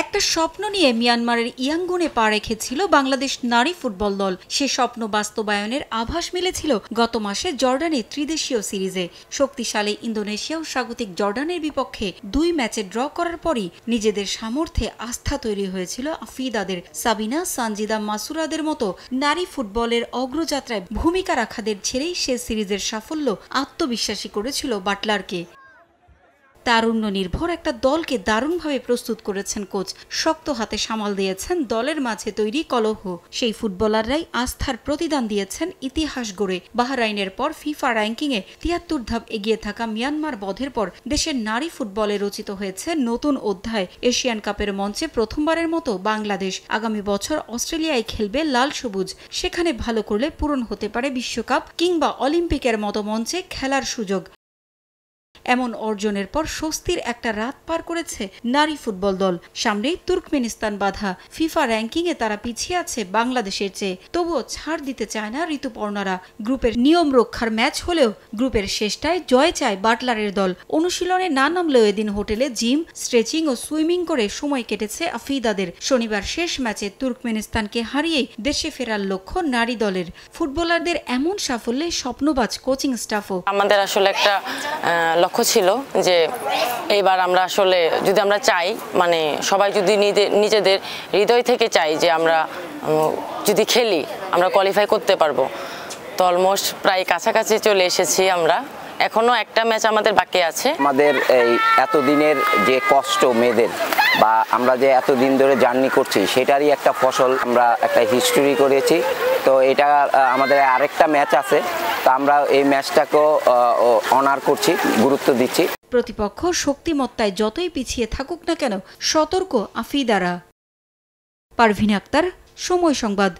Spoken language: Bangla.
একটা স্বপ্ন নিয়ে মিয়ানমারের ইয়াঙ্গুনে পা রেখেছিল বাংলাদেশ নারী ফুটবল দল। সে স্বপ্ন বাস্তবায়নের আভাস মিলেছিল গত মাসে জর্ডানে ত্রিদেশীয় সিরিজে। শক্তিশালী ইন্দোনেশিয়া ও স্বাগতিক জর্ডানের বিপক্ষে ২ ম্যাচে ড্র করার পরই নিজেদের সামর্থ্যে আস্থা তৈরি হয়েছিল আফিদাদের। সাবিনা, সানজিদা, মাসুরাদের মতো নারী ফুটবলের অগ্রযাত্রায় ভূমিকা রাখাদের ছেড়েই সে সিরিজের সাফল্য আত্মবিশ্বাসী করেছিল বাটলারকে। তারুণ্য নির্ভর একটা দলকে দারুণভাবে প্রস্তুত করেছেন কোচ। শক্ত হাতে সামাল দিয়েছেন দলের মাঝে তৈরি কলহ। সেই ফুটবলাররাই আস্থার প্রতিদান দিয়েছেন ইতিহাস গড়ে। বাহরাইনের পর ফিফা র্যাঙ্কিংয়ে ৭৩ ধাপ এগিয়ে থাকা মিয়ানমার বধের পর দেশের নারী ফুটবলে রচিত হয়েছে নতুন অধ্যায়। এশিয়ান কাপের মঞ্চে প্রথমবারের মতো বাংলাদেশ। আগামী বছর অস্ট্রেলিয়ায় খেলবে লাল সবুজ। সেখানে ভালো করলে পূরণ হতে পারে বিশ্বকাপ কিংবা অলিম্পিকের মতো মঞ্চে খেলার সুযোগ। এমন অর্জনের পর স্বস্তির একটা রাত পার করেছে নারী ফুটবল দল। সামনেই তুর্কমেনিস্তান বাধা। ফিফা র্যাঙ্কিংয়ে তারা পিছিয়ে আছে বাংলাদেশের চেয়ে। তবুও ছাড় দিতে চায় না ঋতুপর্ণারা। গ্রুপের নিয়ম রক্ষার ম্যাচ হলেও গ্রুপের শেষটায় জয় চায় বাটলারের দল। অনুশীলনে না নামলেও এদিন হোটেলে জিম, স্ট্রেচিং ও সুইমিং করে সময় কেটেছে আফিদাদের। শনিবার শেষ ম্যাচে তুর্কমেনিস্তানকে হারিয়েই দেশে ফেরার লক্ষ্য নারী দলের। ফুটবলারদের এমন সাফল্যে স্বপ্নবাজ কোচিং স্টাফও। আমাদের আসলে একটা লক্ষ্য ছিল যে এইবার আমরা আসলে যদি আমরা চাই, মানে সবাই যদি নিজেদের হৃদয় থেকে চাই যে আমরা যদি খেলি আমরা কোয়ালিফাই করতে পারবো, তো অলমোস্ট প্রায় কাছাকাছি চলে এসেছি আমরা। এখনো একটা ম্যাচ আমাদের বাকি আছে। আমাদের এই এতদিনের যে কষ্ট মেয়েদের বা আমরা যে এতদিন ধরে জার্নি করছি সেটারই একটা ফসল। আমরা একটা হিস্টোরি করেছি, তো এটা আমাদের আরেকটা ম্যাচ আছে, তো আমরা এই ম্যাচটাকেও অনার করছি, গুরুত্ব দিচ্ছি। প্রতিপক্ষ শক্তিমত্তায় যতই পিছিয়ে থাকুক না কেন সতর্ক আফিদারা। পারভিন আক্তার, সময় সংবাদ।